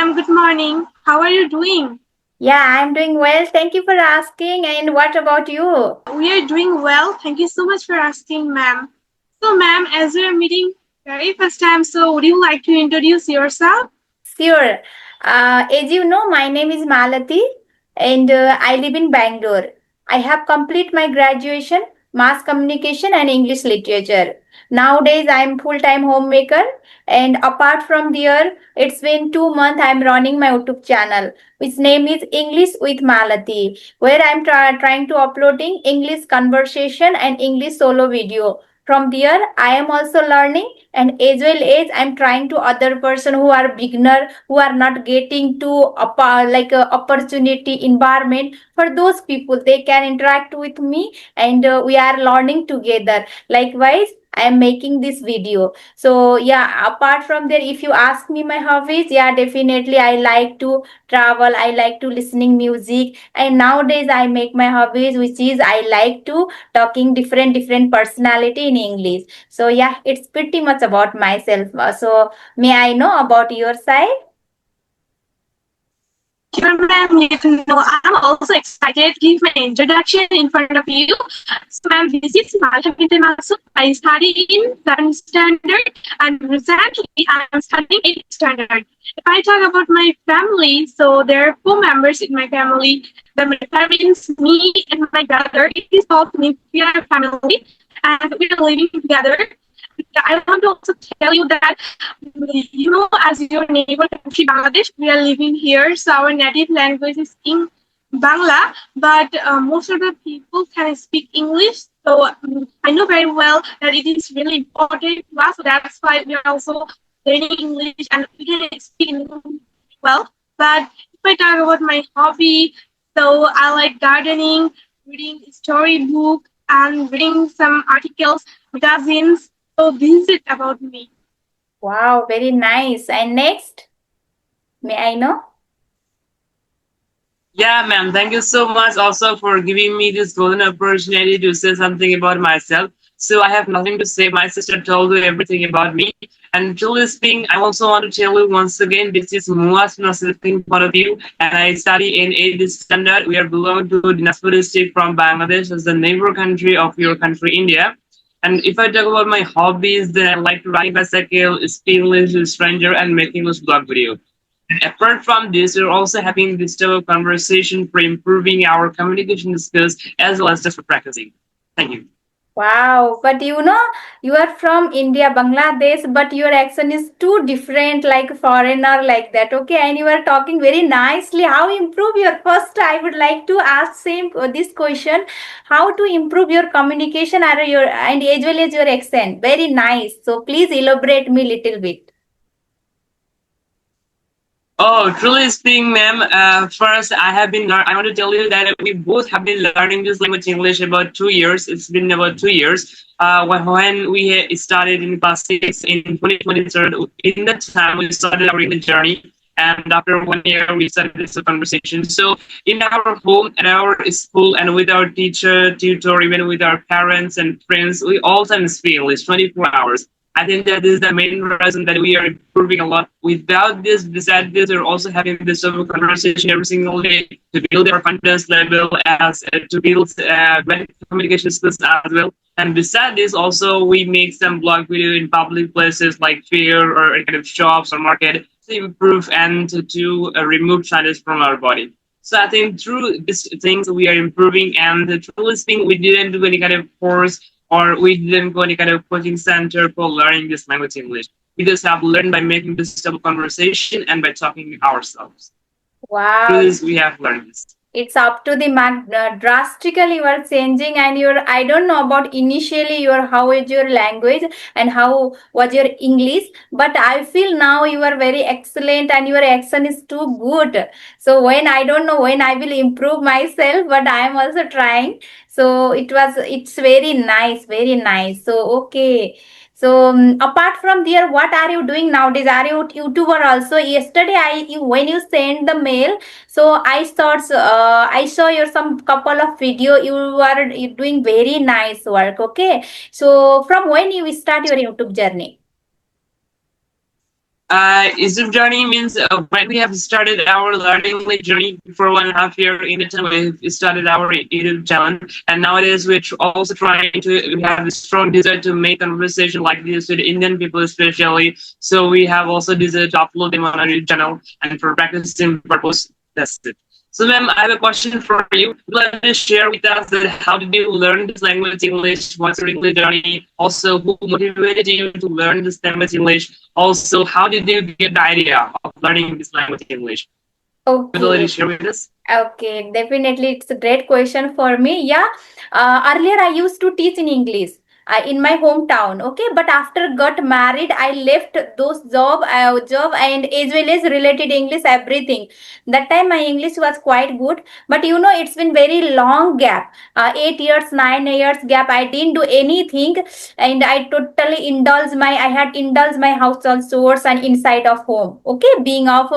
ma'am. Good morning. How are you doing? Yeah, I'm doing well. Thank you for asking. And what about you? We are doing well. Thank you so much for asking, ma'am. So, ma'am, as we are meeting very first time, so would you like to introduce yourself? Sure. As you know, my name is Malati and I live in Bangalore. I have complete my graduation, mass communication and English literature. Nowadays, I'm full-time homemaker and apart from there, it's been 2 months I'm running my YouTube channel, which name is English with Malati, where I'm trying to uploading English conversation and English solo video. From there, I am also learning and as well as I'm trying to other person who are beginner who are not getting to like a opportunity environment. For those people, they can interact with me and we are learning together. Likewise, I am making this video. So yeah, apart from there, if you ask me my hobbies, yeah, definitely I like to travel, I like to listening music, and nowadays I make my hobbies which is I like to talking different personality in English. So yeah, it's pretty much about myself. So may I know about your side? Sure, ma'am. You can know I'm also excited to give my introduction in front of you. So, ma'am, this is Maliha Masud. I study in 7th standard, and recently I'm studying 8th standard. If I talk about my family, so there are 4 members in my family. My parents, me, and my brother. It is called nuclear family, and we are living together. I want to also tell you that, as your neighbor country, Bangladesh, we are living here, so our native language is in Bangla, but most of the people can speak English. So I know very well that it is really important to us. So that's why we are also learning English and we can speak English well. But if I talk about my hobby, so I like gardening, reading storybook, and reading some articles, magazines. So this is it about me. Wow, very nice. And next, may I know? Yeah, ma'am. Thank you so much also for giving me this golden opportunity to say something about myself. So I have nothing to say. My sister told you everything about me. And truly speaking, I also want to tell you once again, this is Muwaj Maliha in front of you, and I study in 8th standard. We are belong to Dinajpur district from Bangladesh as the neighbor country of your country, India. And if I talk about my hobbies, then I like to ride bicycle, speak English with stranger, and make English blog video. Apart from this, we're also having this type of conversation for improving our communication skills as well as just for practicing. Thank you. Wow, but you are from India, Bangladesh, but your accent is too different, like foreigner, like that. Okay, and you are talking very nicely. How improve your first? I would like to ask same this question: how to improve your communication or your and as well as your accent? Very nice. So please elaborate me little bit. Oh, truly speaking, ma'am, first I have been, I want to tell you that we both have been learning this language English about 2 years. It's been about 2 years. When we started in class 6 in 2023, in that time we started our English journey. And after 1 year, we started this conversation. So in our home, at our school, and with our teacher, tutor, even with our parents and friends, we all time speak English 24 hours. I think that is the main reason that we are improving a lot. Without this, besides this, we're also having this sort of conversation every single day to build our confidence level as to build communication skills as well. And besides this, also we make some blog video in public places like fair or kind of shops or market to improve and to remove shyness from our body. So I think through these things we are improving, and truly speaking, we didn't do any kind of course or we didn't go any kind of coaching center for learning this language English. We just have learned by making this type of conversation and by talking ourselves. Through Wow, this, we have learned this. it's up to the mark. Drastically you are changing and your I don't know about initially your how is your language and how was your English, but I feel now you are very excellent and your accent is too good. So when I don't know when I will improve myself, but I am also trying. So it's very nice, very nice. So okay. So apart from there, what are you doing nowadays? Are you YouTuber also? Yesterday, when you send the mail, so I saw your some couple of video. You doing very nice work. Okay. So from when you start your YouTube journey? Egypt journey means when we have started our learning journey for 1.5 year in the time we started our YouTube channel, and nowadays we're also trying to we have a strong desire to make conversation like this with Indian people especially. So we have also desire to upload them on our YouTube channel and for practicing purpose. That's it. So, ma'am, I have a question for you. Would you like to share with us that how did you learn this language English? What's your English journey? Also, who motivated you to learn this language English? Also, how did you get the idea of learning this language English? Would you like to Okay. share with us? Okay, definitely. It's a great question for me. Yeah, earlier I used to teach in English in my hometown. Okay, but after got married, I left those job and as well as related English everything. That time my English was quite good, but it's been very long gap. 8 years, 9 years gap. I didn't do anything, and I totally indulged my. I had indulged my household chores and inside of home. Okay, being of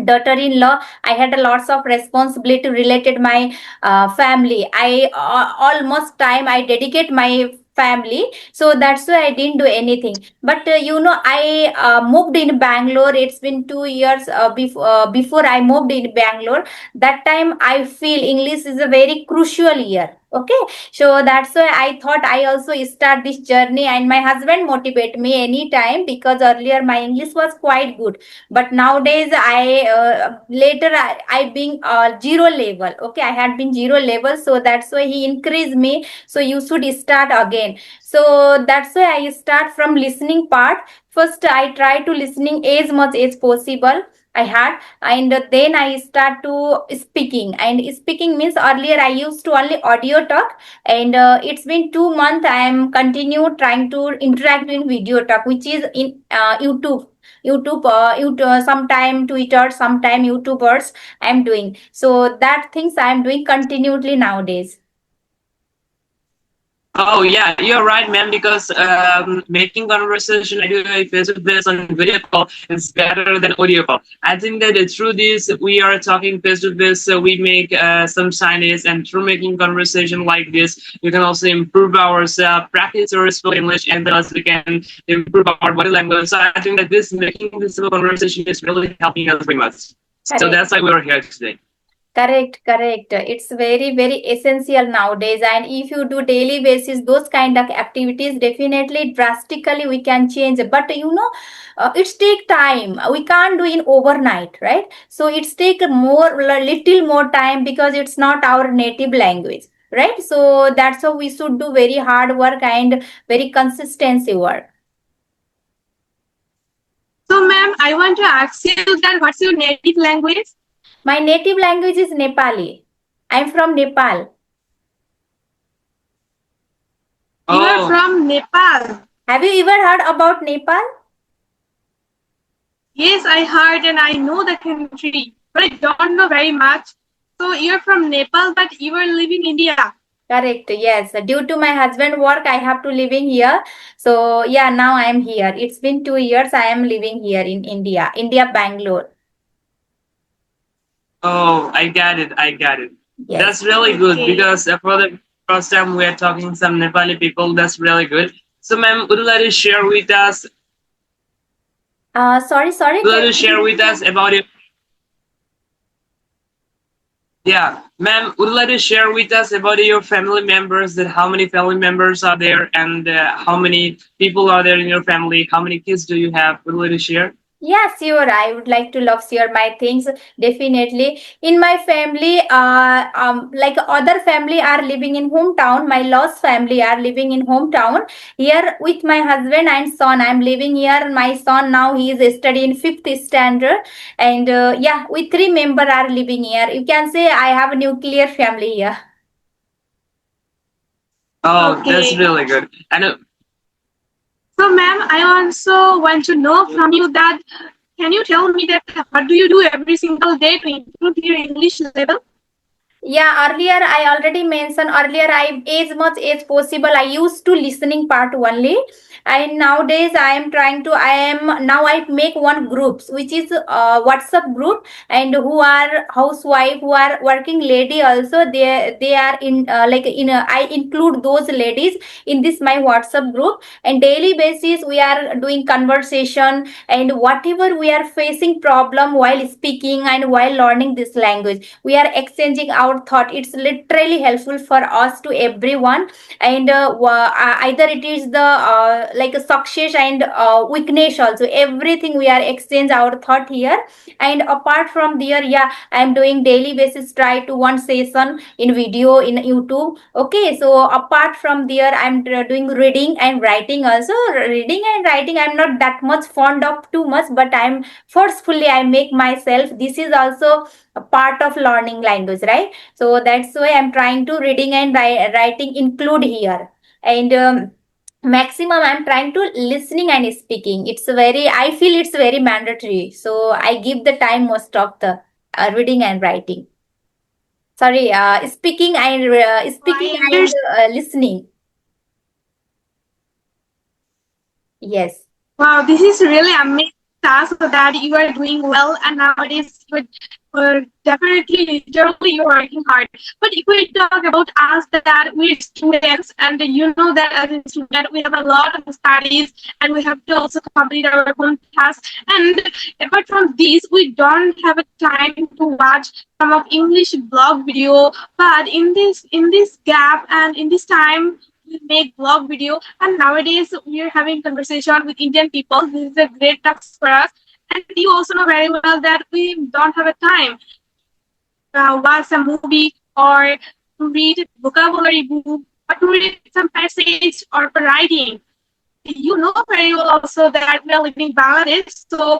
daughter-in-law, I had a lots of responsibility related my family. I almost time I dedicate my family, so that's why I didn't do anything. But I moved in Bangalore. It's been 2 years before I moved in Bangalore. That time I feel English is a very crucial year. Okay, so that's why I thought I also start this journey, and my husband motivate me anytime because earlier my English was quite good, but nowadays I being zero level. Okay, I had been zero level, so that's why he increased me, so you should start again. So that's why I start from listening part. First I try to listening as much as possible I had, and then I start to speaking. And speaking means earlier I used to only audio talk, and it's been 2 months I am continue trying to interact in video talk, which is in YouTube, sometime Twitter, sometime YouTubers I'm doing. So that things I'm doing continuously nowadays. Oh yeah, you're right, ma'am. Because making conversation like face to face on video call is better than audio call. I think that through this we are talking face to face, so we make some signage, and through making conversation like this, we can also improve ourselves, practice our spoken English, and thus we can improve our body language. So I think that this making this conversation is really helping us very much. So Correct. that's why we're here today. Correct. It's very, very essential nowadays. And if you do daily basis those kind of activities, definitely drastically we can change. But it's take time. We can't do in overnight, right? So it's take little more time because it's not our native language, right? So that's how we should do very hard work and very consistency work. So, ma'am, I want to ask you that what's your native language? My native language is Nepali. I'm from Nepal. You are Oh, from Nepal. Have you ever heard about Nepal? Yes, I heard and I know the country, but I don't know very much. So you're from Nepal, but you are living in India. Correct. Yes. Due to my husband work, I have to living here. So yeah, now I am here. It's been 2 years. I am living here in India, Bangalore. oh, I got it. I got it. Yes. That's really good Okay. because for the first time we are talking some Nepali people. That's really good. So, ma'am, would you like to share with us? Sorry. Would you like to share with us about your? Yeah, ma'am, would you like to share with us about your family members? That how many family members are there, and how many people are there in your family? How many kids do you have? Would you like to share? Yeah, sure. I would like to love share my things. Definitely. In my family, like other family are living in hometown. My lost family are living in hometown. Here with my husband and son, I'm living here. My son now he is studying fifth standard, and yeah, we three member are living here. You can say I have a nuclear family here. Oh, that's Okay. really good. And So, ma'am, I also want to know from you that can you tell me that what do you do every single day to improve your English level? Yeah, earlier I already mentioned earlier I as much as possible I used to listening part only, and nowadays I am trying to I am now I make one groups which is WhatsApp group, and who are housewife who are working lady also they are in like in I include those ladies in this my WhatsApp group, and daily basis we are doing conversation, and whatever we are facing problem while speaking and while learning this language we are exchanging our thought. It's literally helpful for us to everyone, and either it is the like a success and weakness also, everything we are exchange our thought here. And apart from there, yeah, I am doing daily basis try to one session in video in YouTube. Okay, so apart from there I'm doing reading and writing also. Reading and writing I'm not that much fond of too much, but I'm forcefully I make myself, this is also a part of learning language, right? So that's why I'm trying to reading and writing include here. And maximum I'm trying to listening and speaking, it's very I feel it's very mandatory, so I give the time most of the reading and writing, sorry, speaking I and understand. listening. Yes. Wow, this is really amazing task that you are doing well, and nowadays you're definitely, literally, you're working hard. But if we talk about us that we're students, and you know that as a student we have a lot of studies, and we have to also complete our own tasks. And apart from these, we don't have a time to watch some of English blog video. But in this gap and in this time we make blog video, and nowadays we are having conversation with Indian people. This is a great task for us, and you also know very well that we don't have a time watch a movie or to read vocabulary book or to read some passage or for writing. You know very well also that we are living in Bangladesh, so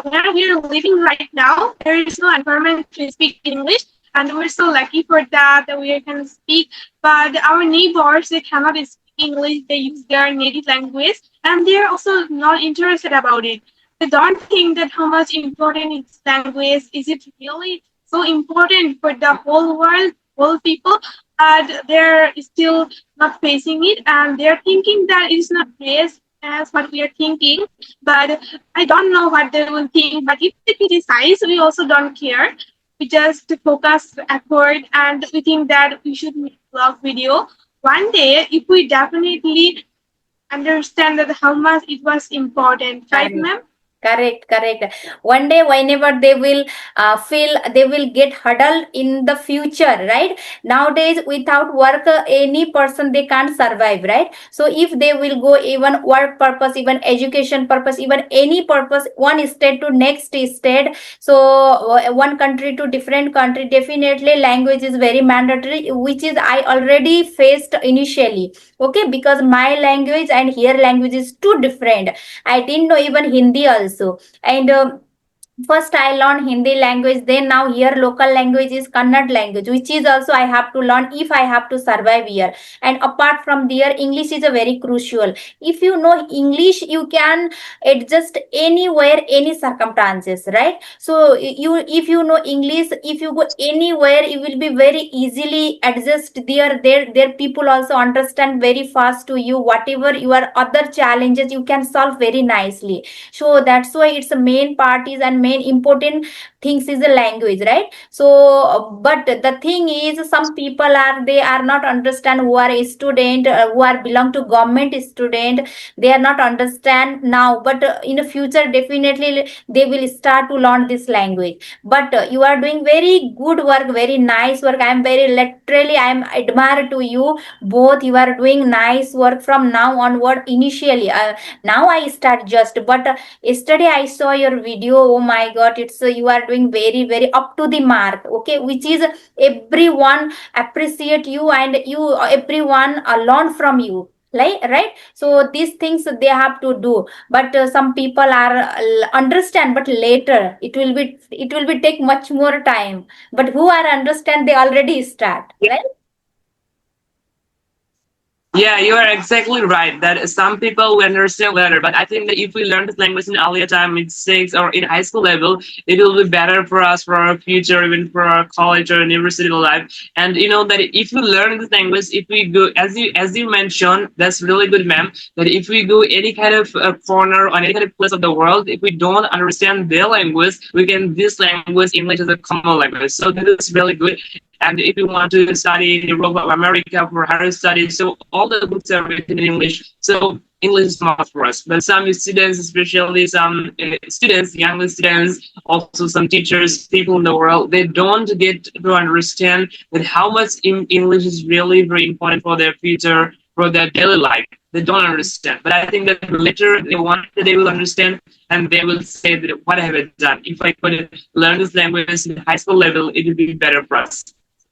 where we are living right now, there is no environment to speak English, and we're so lucky for that we can speak. But our neighbors, they cannot speak English; they use their native language, and they are also not interested about it. They don't think that how much important is language. Is it really so important for the whole world, whole people? But they're still not facing it, and they're thinking that it's not great as what we are thinking. But I don't know what they will think. But if they criticize, we also don't care. We just focus effort, and we think that we should make vlog video. One day, if we definitely understand that how much it was important, right, Correct. ma'am? Correct. One day, whenever they will feel they will get huddled in the future, right? Nowadays, without work, any person they can't survive, right? So if they will go even work purpose, even education purpose, even any purpose, one state to next state, so one country to different country, definitely language is very mandatory, which is I already faced initially. Okay, because my language and here language is too different. I didn't know even Hindi also. And first I learned Hindi language, then now here local language is Kannada language, which is also I have to learn if I have to survive here. And apart from there, English is a very crucial. If you know English, you can adjust anywhere, any circumstances, right? So you if you know English, if you go anywhere, you will be very easily adjust there. There people also understand very fast to you. Whatever your other challenges, you can solve very nicely. So that's why it's the main part is and main important things is the language, right? So but the thing is some people are they are not understand who are a student, who are belong to government student, they are not understand now, but in the future definitely they will start to learn this language. But you are doing very good work, very nice work. I am very literally I am admire to you both. You are doing nice work from now onward. Initially now I start just, but yesterday I saw your video. Oh my god, it's you are doing very up to the mark. Okay, which is everyone appreciate you, and you everyone learn from you, right? So these things they have to do, but some people are understand, but later it will be take much more time, but who are understand they already start, right? Yeah, you are exactly right. That some people will understand later, but I think that if we learn this language in earlier time, in six or in high school level, it will be better for us for our future, even for our college or university life. And you know that if we learn this language, if we go as you mentioned, that's really good, ma'am. That if we go any kind of corner or any kind of place of the world, if we don't understand their language, we can this language English is a common language. So this is really good. And if you want to study in Europe or America for higher studies, so all the books are written in English. So English is must for us. But some students, especially some students, young students, also some teachers, people in the world, they don't get to understand that how much English is really very important for their future, for their daily life. They don't understand. But I think that later they will understand and they will say that what have I done? If I could learn this language in high school level, it would be better for us.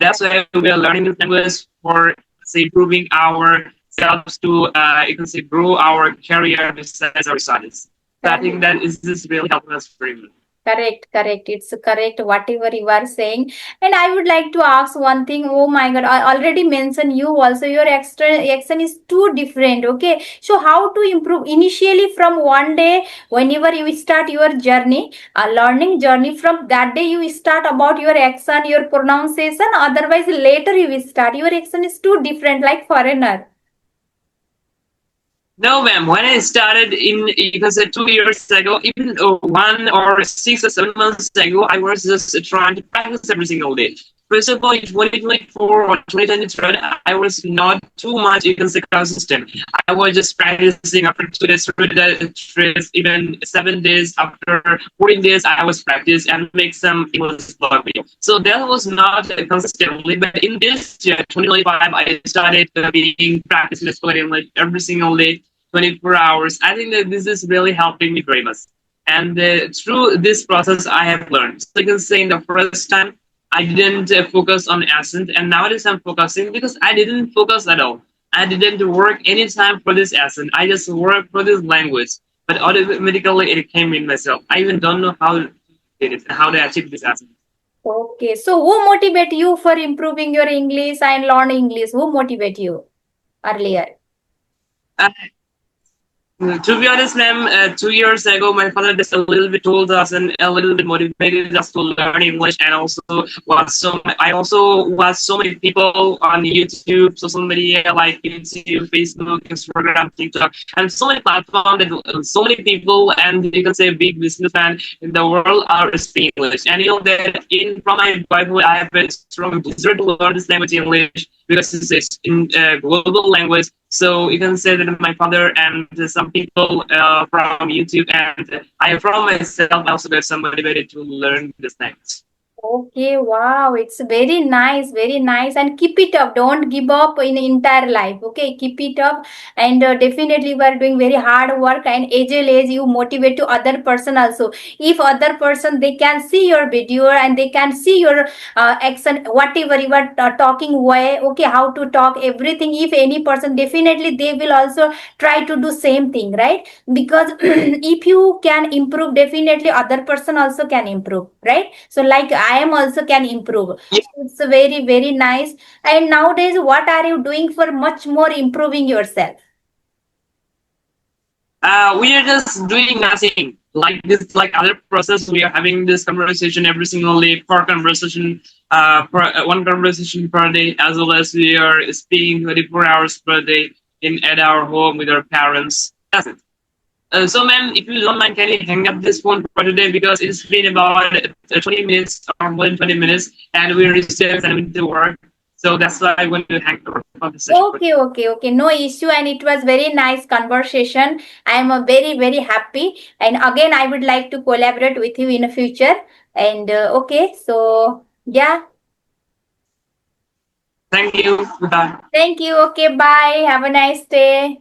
That's why we are learning this language for say improving ourselves to you can say grow our career besides our studies. So I think that is this really helping us very much. Correct, correct. It's correct, whatever you are saying. And I would like to ask one thing. Oh my God, I already mentioned you also. Your extra accent is too different. Okay. So how to improve initially from one day, whenever you start your journey, a learning journey, from that day you start about your accent, your pronunciation. Otherwise, later you will start. Your accent is too different, like foreigner. No, ma'am. When I started in, you can say 2 years ago, even 1 or 6 or 7 months ago, I was just trying to practice every single day. First of all, in 2024 or 2023, I was not too much, you can say, consistent. I was just practicing after 2 days, 3 days, even 7 days. After 14 days, I was practice and make some English blog video. So that was not consistently. But in this year, 2025, I started being practicing spoken English every single day, 24 hours. I think that this is really helping me very much. And through this process, I have learned. So you can say in the first time, I didn't focus on accent, and nowadays I'm focusing because I didn't focus at all. I didn't work any time for this accent. I just worked for this language, but automatically it came in myself. I even don't know how to get it, how to achieve this accent. Okay. So who motivate you for improving your English and learn English? Who motivate you earlier? Uh, To be honest, ma'am, 2 years ago, my father just a little bit told us and a little bit motivated us to learn English, and also I also watch so many people on YouTube, social media like YouTube, Facebook, Instagram, TikTok, and so many platforms that so many people and you can say big businessmen in the world are speaking English. And you know that in from my Bible, I have a strong desire to learn this language English because it's in global language. So you can say that my father and some people from YouTube and I from myself also got some motivated to learn this language. Okay, wow, it's very nice, and keep it up. Don't give up in entire life. Okay, keep it up, and definitely we are doing very hard work. And as you motivate to other person also. If other person they can see your video and they can see your accent, whatever you are talking way. Okay, how to talk everything. If any person, definitely they will also try to do same thing, right? Because if you can improve, definitely other person also can improve, right? So like I am also can improve. Yeah. So it's very nice. And nowadays what are you doing for much more improving yourself? We are just doing nothing like this, like other process. We are having this conversation every single day, per conversation, one conversation per day, as well as we are speaking 24 hours per day in at our home with our parents. That's it. So, ma'am, if you don't mind, can you hang up this phone for today because it's been about 20 minutes or more than 20 minutes, and we're still sending to work. So that's why I want to hang up the session. Okay. No issue. And it was very nice conversation. I am very happy. And again, I would like to collaborate with you in the future. And okay, so yeah. Thank you. Goodbye. Thank you. Okay, bye. Have a nice day.